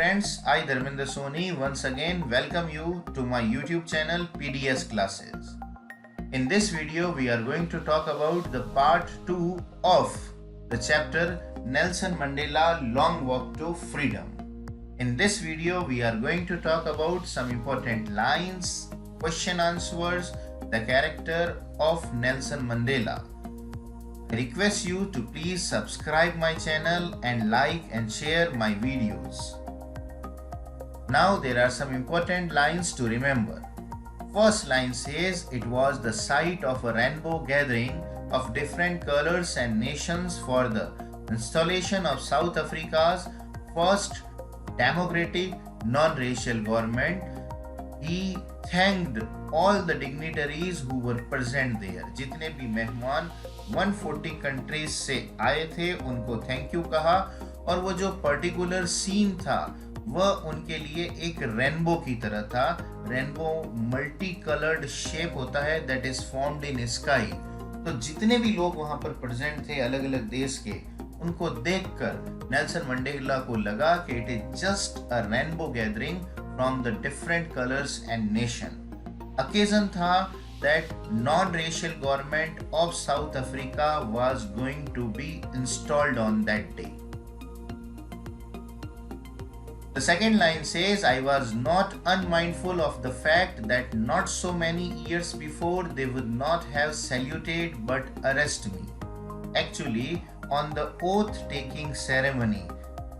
friends, I Dharminder Soni once again welcome you to my YouTube channel PDS Classes. In this video, we are going to talk about the part 2 of the chapter Nelson Mandela Long Walk to Freedom. In this video, we are going to talk about some important lines, question answers, the character of Nelson Mandela. I request you to please subscribe my channel and like and share my videos. Now there are some important lines to remember. First line says it was the site of a rainbow gathering of different colors and nations for the installation of South Africa's first democratic non-racial government. He thanked all the dignitaries who were present there. जितने भी मेहमान 140 countries से आए थे उनको thank you कहा और वो जो पर्टिकुलर सीन था वह उनके लिए एक रेनबो की तरह था. रेनबो मल्टी कलर्ड शेप होता है that is formed in sky. तो जितने भी लोग वहां पर प्रेजेंट थे अलग अलग देश के, उनको देखकर नेल्सन मंडेला को लगा कि it is just a rainbow gathering from the different colours and nation. Occasion था that non-racial government of South Africa was going to be installed on that day. The second line says, I was not unmindful of the fact that not so many years before they would not have saluted but arrest me. Actually, on the oath-taking ceremony,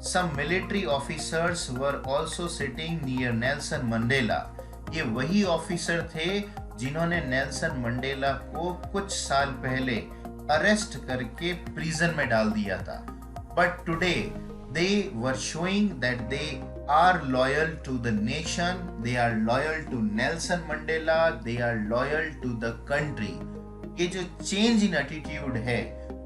some military officers were also sitting near Nelson Mandela. ये वही officer थे जिन्होंने Nelson Mandela को कुछ साल पहले arrest करके prison में डाल दिया था. But today they were showing that they are loyal to the nation, they are loyal to Nelson Mandela, they are loyal to the country. ये जो चेंज इन एटीट्यूड है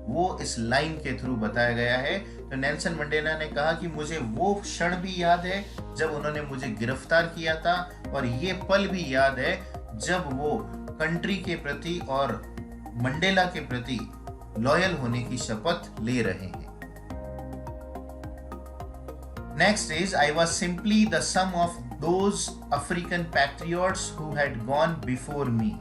वो इस लाइन के थ्रू बताया गया है. तो नेल्सन मंडेला ने कहा कि मुझे वो क्षण भी याद है जब उन्होंने मुझे गिरफ्तार किया था और ये पल भी याद है जब वो कंट्री के प्रति और मंडेला के प्रति लॉयल होने की शपथ ले रहे हैं. Next is I was simply the sum of those African patriots who had gone before me.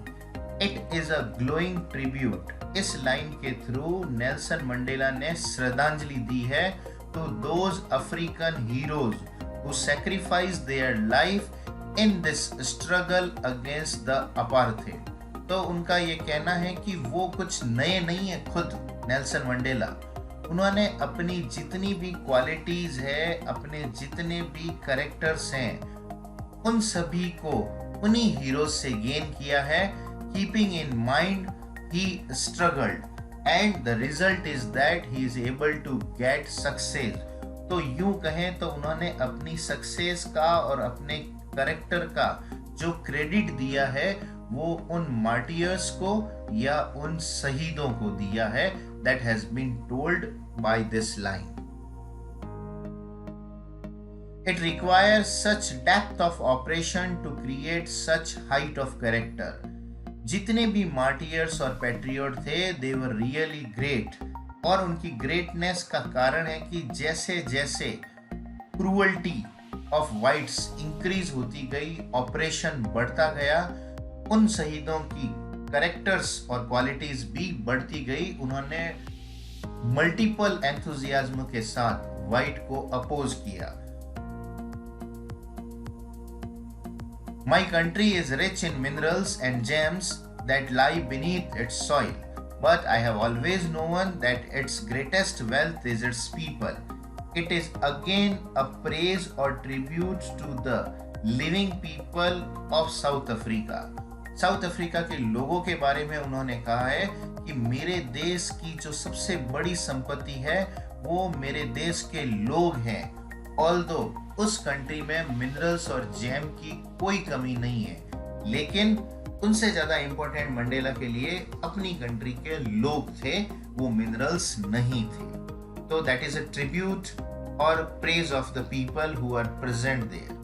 It is a glowing tribute. इस लाइन के थ्रू नेल्सन मंडेला ने श्रद्धांजलि दी है to those African heroes who sacrifice their life in this struggle against the apartheid. तो उनका ये कहना है कि वो कुछ नए नहीं है. खुद नेल्सन मंडेला उन्होंने अपनी जितनी भी क्वालिटीज है, अपने जितने भी कैरेक्टर्स हैं, उन सभी को उन्हीं हीरोज से गेन किया है. Keeping in mind he struggled and the result is that he is able to get success. तो यूं कहें तो उन्होंने अपनी सक्सेस का और अपने कैरेक्टर का जो क्रेडिट दिया है वो उन मार्टियर्स को या उन शहीदों को दिया है. that has been told by this line. It requires such depth of operation to create such height of character. जितने भी मार्टियर्स और पैट्रियट थे दे वर रियली ग्रेट. और उनकी ग्रेटनेस का कारण है कि जैसे जैसे क्रूअल्टी ऑफ वाइट्स इंक्रीज होती गई, ऑपरेशन बढ़ता गया, उन शहीदों की कैरेक्टर्स और क्वालिटीज भी बढ़ती गई. उन्होंने मल्टीपल एंथुजियाज्म के साथ वाइट को अपोज किया. My country is rich in minerals and gems that lie beneath its soil, but I have always known that its greatest wealth is its people. It is again a praise or tribute to the living people of South Africa. South Africa के लोगों के बारे में उन्होंने कहा है कि मेरे देश की जो सबसे बड़ी संपत्ति है वो मेरे देश के लोग हैं. ऑल्दो उस कंट्री में मिनरल्स और जेम की कोई कमी नहीं है, लेकिन उनसे ज्यादा इंपॉर्टेंट मंडेला के लिए अपनी कंट्री के लोग थे, वो मिनरल्स नहीं थे. तो दैट इज अ ट्रिब्यूट और praise of the people who are present there.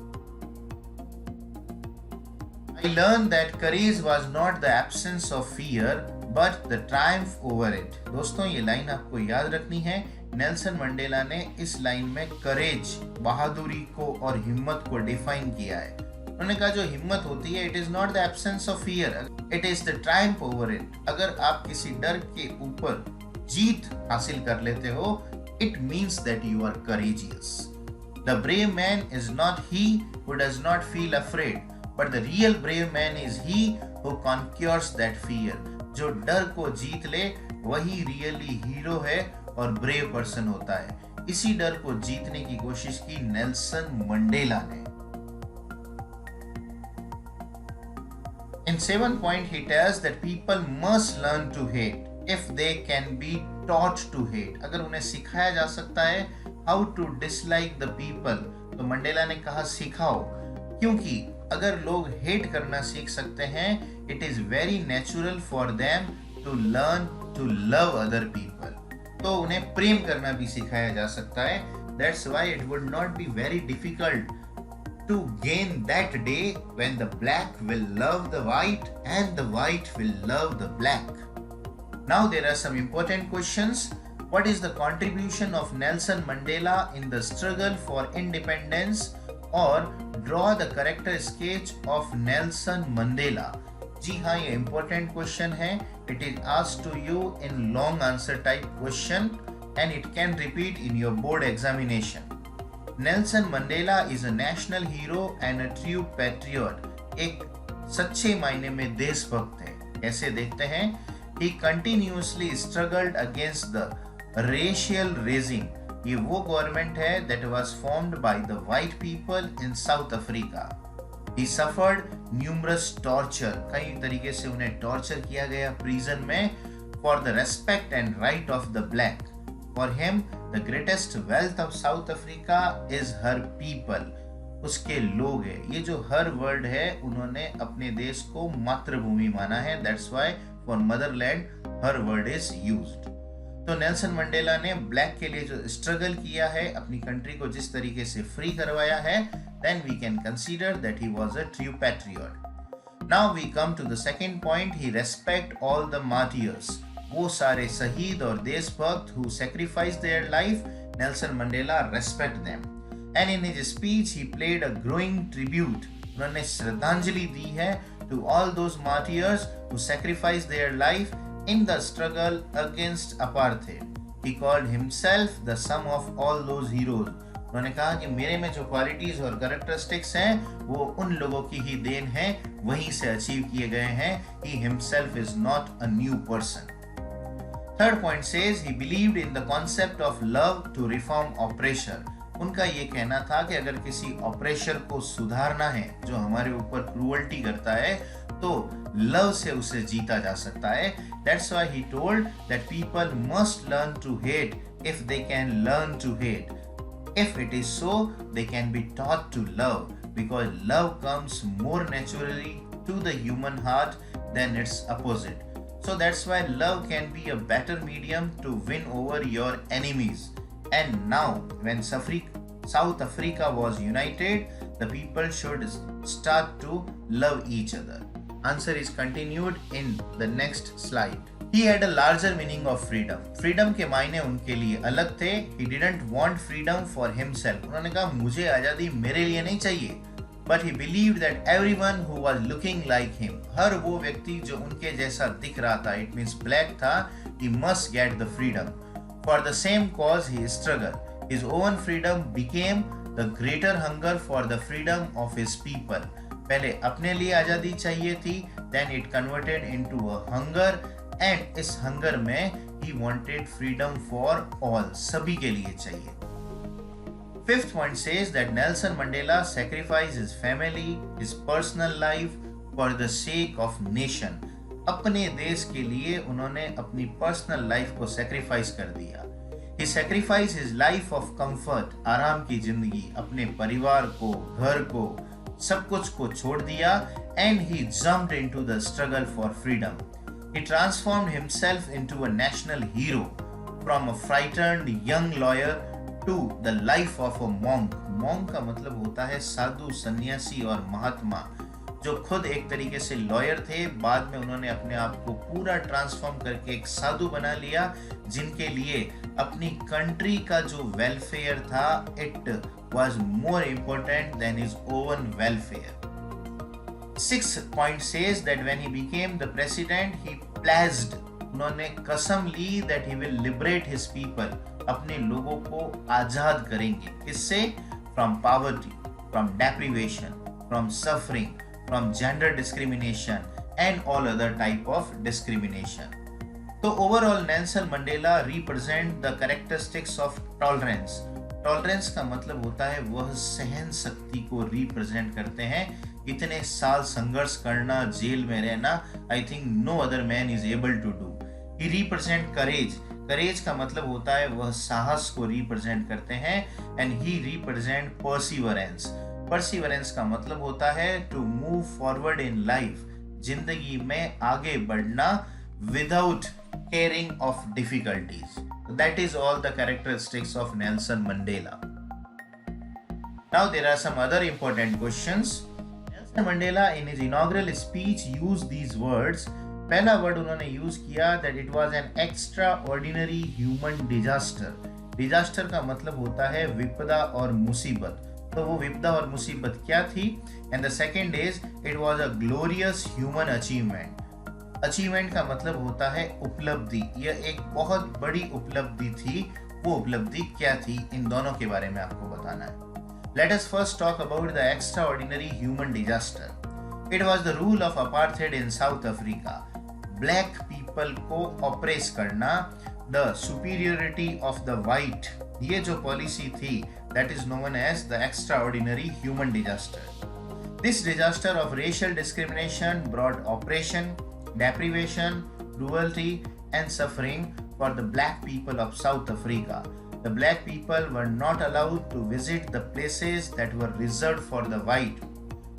I learn that courage was not the absence of fear but the triumph over it. दोस्तों ये लाइन आपको याद रखनी है नेल्सन मंडेला ने इस लाइन में करेज, बहादुरी को और हिम्मत को डिफाइन किया है। उन्होंने कहा जो हिम्मत होती है, it is not the absence of fear, it is the triumph over it. अगर आप किसी डर के ऊपर जीत हासिल कर लेते हो, it means that you are courageous. The brave man is not he who does not feel afraid, but the real brave man is he who conquers that fear. जो डर को जीत ले वही रियली हीरो है और ब्रेव पर्सन होता है। इसी डर को जीतने की कोशिश की नेल्सन मंडेला ने। In 7 point he tells that people must learn to hate if they can be taught to hate. अगर उन्हें सिखाया जा सकता है how to dislike the people, तो मंडेला ने कहा सिखाओ, क्योंकि अगर लोग हेट करना सीख सकते हैं, it is very natural for them to learn to love other people. तो उन्हें प्रेम करना भी सिखाया जा सकता है। That's why it would not be very difficult to gain that day when the black will love the white and the white will love the black. Now there are some important questions. What is the contribution of Nelson Mandela in the struggle for independence? Or draw the character sketch of Nelson Mandela. जी हाँ, ये important question है. It is asked to you in long answer type question and it can repeat in your board examination. Nelson Mandela is a national hero and a true patriot. एक सच्चे मायने में देशभक्त है। कैसे देखते हैं? He continuously struggled against the racial regime. ये वो गवर्नमेंट है that was formed by the white people in South Africa. He suffered numerous torture. कई तरीके से उन्हें टॉर्चर किया गया प्रिजन में for the respect and right of the black. For him, the greatest wealth of South Africa is her people. उसके लोग हैं। ये जो हर वर्ड है, उन्होंने अपने देश को मातृभूमि माना है। That's why for motherland her word is used. तो नेल्सन मंडेला ने ब्लैक के लिए जो स्ट्रगल किया है, अपनी कंट्री को जिस तरीके से फ्री करवाया है, then we can consider that he was a true patriot. Now we come to the second point. He respect all the martyrs. वो सारे शहीद और देशभक्त who sacrificed their life, Nelson Mandela respect them. And in his speech he played a growing tribute. उन्होंने श्रद्धांजलि दी है to all those martyrs who sacrificed their life in the struggle against apartheid. He called himself the sum of all those heroes. उन्होंने कहा कि मेरे में जो क्वालिटीज और कैरेक्टरिस्टिक्स हैं, वो उन लोगों की ही देन है, वहीं से अचीव किए गए हैं. He himself is not a new person. Third point says he believed in the concept of love to reform oppressor. उनका ये कहना था कि अगर किसी ऑपरेशर को सुधारना है, जो हमारे ऊपर क्रूअल्टी करता है, तो लव से उसे जीता जा सकता है. That's why he told that people must learn to hate if they can learn to hate. If it is so, they can be taught to love, because love comes more naturally to the human heart than its opposite. So that's why love can be a better medium to win over your enemies. And now, when South Africa was united, the people should start to love each other. Answer is continued in the next slide. He had a larger meaning of freedom. Freedom के मायने उनके लिए अलग थे. He didn't want freedom for himself. उन्होंने कहा मुझे आजादी मेरे लिए नहीं चाहिए. But he believed that everyone who was looking like him, हर वो व्यक्ति जो उनके जैसा दिख रहा था, it means black था, he must get the freedom. For the same cause he struggled. His own freedom became the greater hunger for the freedom of his people. पहले अपने लिए आजादी चाहिए थी, then it converted into a hunger, and इस hunger में he wanted freedom for all, सभी के लिए चाहिए. Fifth point says that Nelson Mandela sacrificed his family, his personal life for the sake of nation. अपने देश के लिए उन्होंने अपनी पर्सनल लाइफ को सैक्रिफाइस कर दिया. He sacrificed his life of comfort, आराम की जिंदगी, अपने परिवार को, घर को, सब कुछ को छोड़ दिया, and he jumped into the struggle for freedom. He transformed himself into a national hero, from a frightened young lawyer to the life of a monk. Monk का मतलब होता है साधु, सन्यासी और महात्मा. जो खुद एक तरीके से लॉयर थे, बाद में उन्होंने अपने आप को पूरा ट्रांसफॉर्म करके एक साधु बना लिया, जिनके लिए अपनी कंट्री का जो वेलफेयर था, it was more important then his own welfare. 6th point says that when he became the president, he pledged, उन्होंने कसम ली that he will liberate his people, अपने लोगों को आजाद करेंगे। किससे? From poverty, from deprivation, from suffering, from gender discrimination and all other type of discrimination. तो overall Nelson Mandela represent the characteristics of tolerance. Tolerance का मतलब होता है वह सहन शक्ति को रिप्रेजेंट करते हैं। इतने साल संघर्ष करना, जेल में रहना, I think no other man is able to do. He represent courage. Courage का मतलब होता है वह साहस को रिप्रेजेंट करते हैं। And he represent perseverance. Perseverance का मतलब होता है to move forward in life, जिंदगी में आगे बढ़ना without caring of difficulties. That is all the characteristics of Nelson Mandela. Now there are some other important questions. Nelson Mandela in his inaugural speech used these words. पहला word उन्होंने use किया that it was an extraordinary human disaster. Disaster का मतलब होता है विपदा और मुसीबत। तो वो विपदा और मुसीबत क्या थी? And the second is it was a glorious human achievement. Achievement का मतलब होता है उपलब्धि। यह एक बहुत बड़ी उपलब्धि थी। वो उपलब्धि क्या थी? इन दोनों के बारे में आपको बताना है। Let us first talk about the extraordinary human disaster. It was the rule of apartheid in South Africa. Black people को ऑप्रेस करना, the superiority of the white, ये जो पॉलिसी थी, that is known as the extraordinary human disaster. This disaster of racial discrimination brought oppression, deprivation, cruelty and suffering for the black people of South Africa. The black people were not allowed to visit the places that were reserved for the white.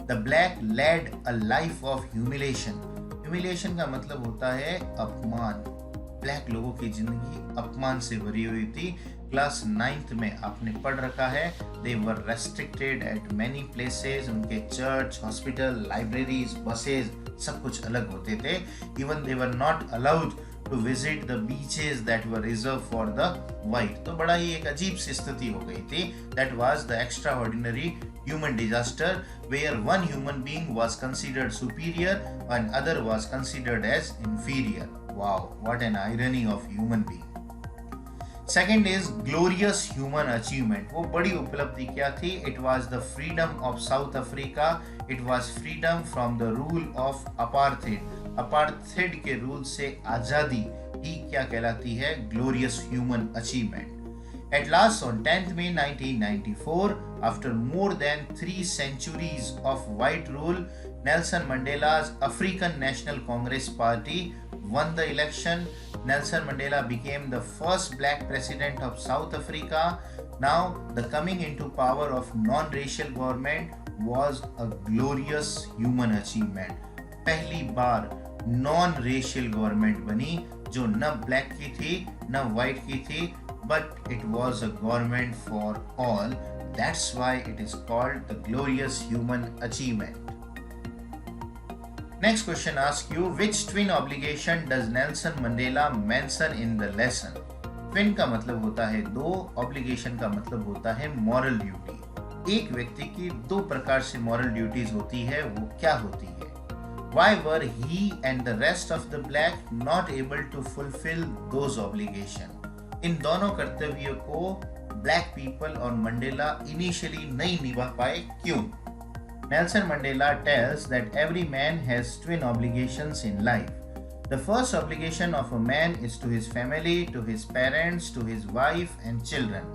The black led a life of humiliation. Humiliation का मतलब होता है अपमान। Black लोगों की जिंदगी अपमान से भरी हुई थी। क्लास 9th में आपने पढ़ रखा है। They were restricted at many places. उनके चर्च, हॉस्पिटल, लाइब्रेरीज, बसेज सब कुछ अलग होते थे। Even they were not allowed to visit the beaches that were reserved for the white. तो बड़ा ही एक अजीब सी स्थिति हो गई थी। That was the extraordinary human disaster where one human being was considered superior and other was considered as inferior. Wow, what an irony of human being. Second is glorious human achievement. वो बड़ी उपलब्धि क्या थी? It was the freedom of South Africa. It was freedom from the rule of apartheid. Apartheid के rule से आजादी ही क्या कहलाती है? Glorious human achievement. At last, on 10th May 1994, after more than 3 centuries of white rule, Nelson Mandela's African National Congress Party won the election. Nelson Mandela became the first black president of South Africa. Now, the coming into power of non-racial government was a glorious human achievement. पहली बार non-racial government बनी जो न black की थी न white की थी, but it was a government for all. That's why it is called the glorious human achievement. Next question asks you, which twin obligation does Nelson Mandela mention in the lesson? Twin का मतलब होता है दो, obligation का मतलब होता है moral duty. एक व्यक्ति की दो प्रकार से moral duties होती है, वो क्या होती है? Why were he and the rest of the black not able to fulfill those obligations? इन दोनों कर्तव्यों को black people और मंडेला initially नहीं निभा पाए, क्यों? Nelson Mandela tells that every man has twin obligations in life. The first obligation of a man is to his family, to his parents, to his wife and children.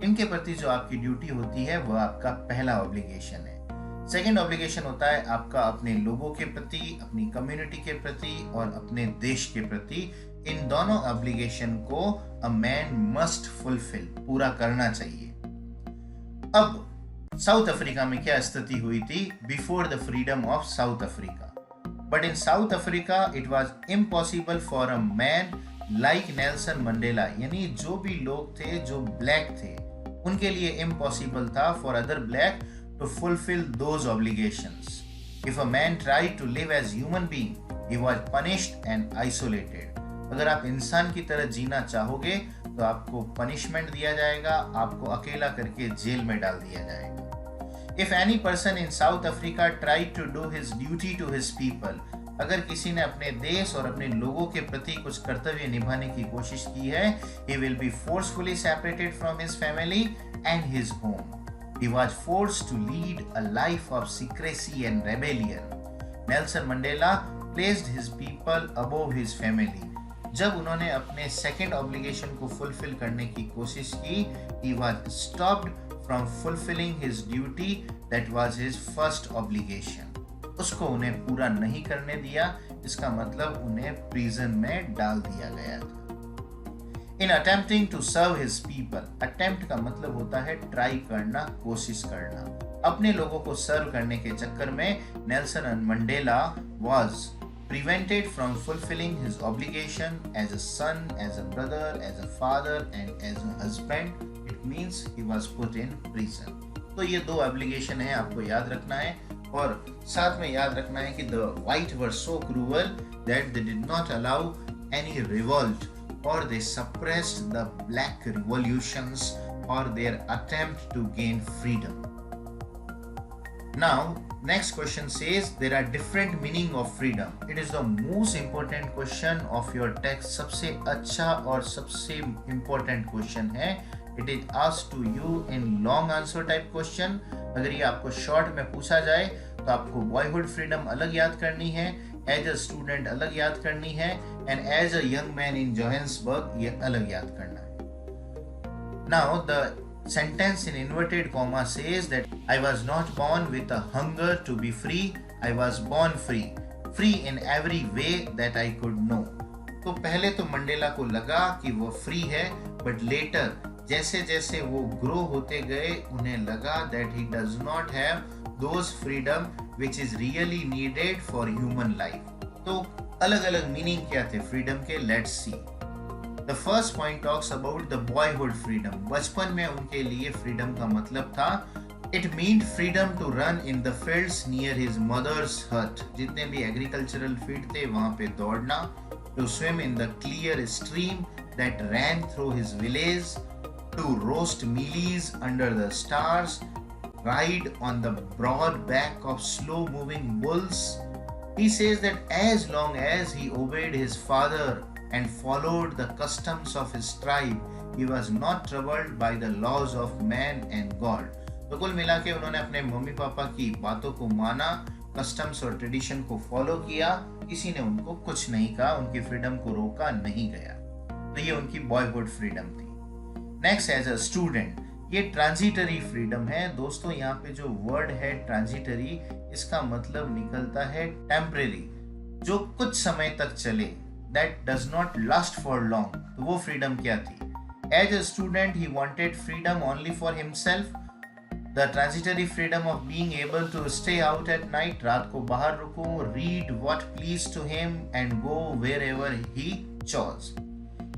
इनके प्रति जो आपकी duty होती है वह आपका पहला ऑब्लिगेशन है। सेकेंड ऑब्लिगेशन होता है आपका अपने लोगों के प्रति, अपनी कम्युनिटी के प्रति और अपने देश के प्रति। इन दोनों ऑब्लिगेशन को अ मैन मस्ट फुलफिल, पूरा करना चाहिए। अब साउथ अफ्रीका में क्या स्थिति हुई थी before the freedom of south Africa? But in south Africa it was impossible for a man like Nelson Mandela, यानी जो भी लोग थे जो ब्लैक थे उनके लिए इम्पॉसिबल था for other black to fulfil those obligations. If a man tried to live as human being, he was punished and isolated. अगर आप इंसान की तरह जीना चाहोगे तो आपको पनिशमेंट दिया जाएगा, आपको अकेला करके जेल में डाल दिया जाएगा. If any person in South Africa tried to do his duty to his people, अगर किसी ने अपने देश और अपने लोगों के प्रति कुछ कर्तव्य निभाने की कोशिश की है, he will be forcefully separated from his family and his home. He was forced to lead a life of secrecy and rebellion. Nelson Mandela placed his people above his family. जब उन्होंने अपने सेकंड ऑब्लिगेशन को fulfil करने की कोशिश की, he was stopped from fulfilling his duty that was his first obligation. उसको उन्हें पूरा नहीं करने दिया, इसका मतलब उन्हें प्रिजन में डाल दिया गया था. In attempting to serve his people, attempt का मतलब होता है ट्राई करना, कोशिश करना. अपने लोगों को सर्व करने के चक्कर में Nelson Mandela was prevented from fulfilling his obligation as a son, as a brother, as a father and as a husband. It means he was put in prison. तो ये दो obligation है, आपको याद रखना है. और साथ में याद रखना है कि the white were so cruel that they did not allow any revolt or they suppressed the black revolutions or their attempt to gain freedom. Now, next question says there are different meaning of freedom. It is the most important question of your text. सबसे अच्छा और सबसे important question है. It is asked to you in long answer type question. अगर ये आपको short में पूछा जाए तो आपको बॉयहुड फ्रीडम अलग याद करनी है, एज अ स्टूडेंट अलग याद करनी है and as a young man in Johannesburg ये अलग याद करना है. Now the sentence in inverted comma says that I was not born with a hunger to be free. I was born free. Free in every way that I could know. तो पहले तो Mandela को लगा कि वो free है, but later जैसे जैसे वो ग्रो होते गए उन्हें लगा that he does not have those freedom which is really needed for human life. तो अलग अलग मीनिंग क्या थे फ्रीडम के, let's see. The first point talks about the boyhood freedom. बचपन में उनके लिए फ्रीडम का मतलब था it meant freedom to run in the fields near his mother's hut. जितने भी एग्रीकल्चरल फील्ड थे वहां पे दौड़ना, to swim in the clear stream that ran through his village, to roast mealies under the stars, ride on the broad back of slow moving bulls. He says that as long as he obeyed his father and followed the customs of his tribe, he was not troubled by the laws of man and God. तो कुल मिला के उन्होंने अपने mummy papa की बातों को माना, कस्टम्स और ट्रेडिशन को फॉलो किया, किसी ने उनको कुछ नहीं कहा, उनकी फ्रीडम को रोका नहीं गया. तो ये उनकी बॉयहुड फ्रीडम थी. नेक्स्ट, एज अ स्टूडेंट, ये ट्रांजिटरी फ्रीडम है. दोस्तों यहाँ पे जो वर्ड है ट्रांजिटरी, इसका मतलब निकलता है टेम्परेरी, जो कुछ समय तक चले, that does not last for long. तो वो फ्रीडम क्या थी? As a student, he wanted freedom only for himself. The transitory freedom of being able to stay out at night, रात को बाहर रुको, read what pleased to him and go wherever he chose.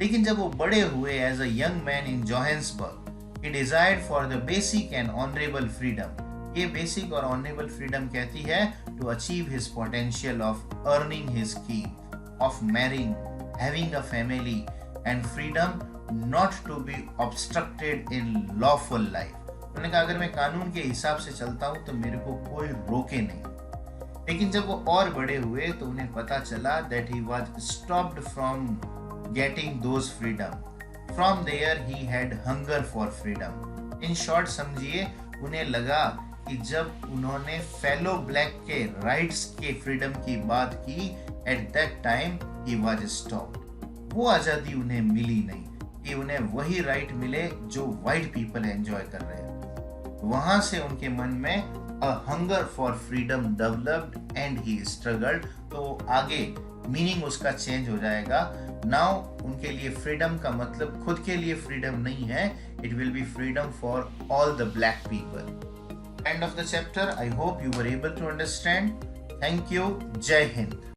लेकिन जब वो बड़े हुए as a young man in Johannesburg, he desired for the basic and honorable freedom. ये बेसिक और ऑनरेबल फ्रीडम कहती है to achieve his potential of earning his keep, of marrying, having a family and freedom not to be obstructed in lawful life. उन्होंने कहा अगर मैं कानून के हिसाब से चलता हूँ तो मेरे को कोई रोके नहीं. लेकिन जब वो और बड़े हुए तो उन्हें पता चला that he was stopped from getting those freedom. From there he had hunger for freedom. In short समझिए, उन्हें लगा कि जब उन्होंने फेलो ब्लैक के राइट्स के फ्रीडम की बात की, at that time he was stopped. वो आज़ादी उन्हें मिली नहीं कि उन्हें वही राइट मिले जो वाइट पीपल एंजॉय कर रहे थे. वहां से उनके मन में a hunger for freedom developed and he struggled. तो आगे मीनिंग उसका चेंज हो जाएगा. नाउ उनके लिए फ्रीडम का मतलब खुद के लिए फ्रीडम नहीं है, it will be freedom for all the black people. End of the chapter. I hope you were able to understand. Thank you. Jai Hind.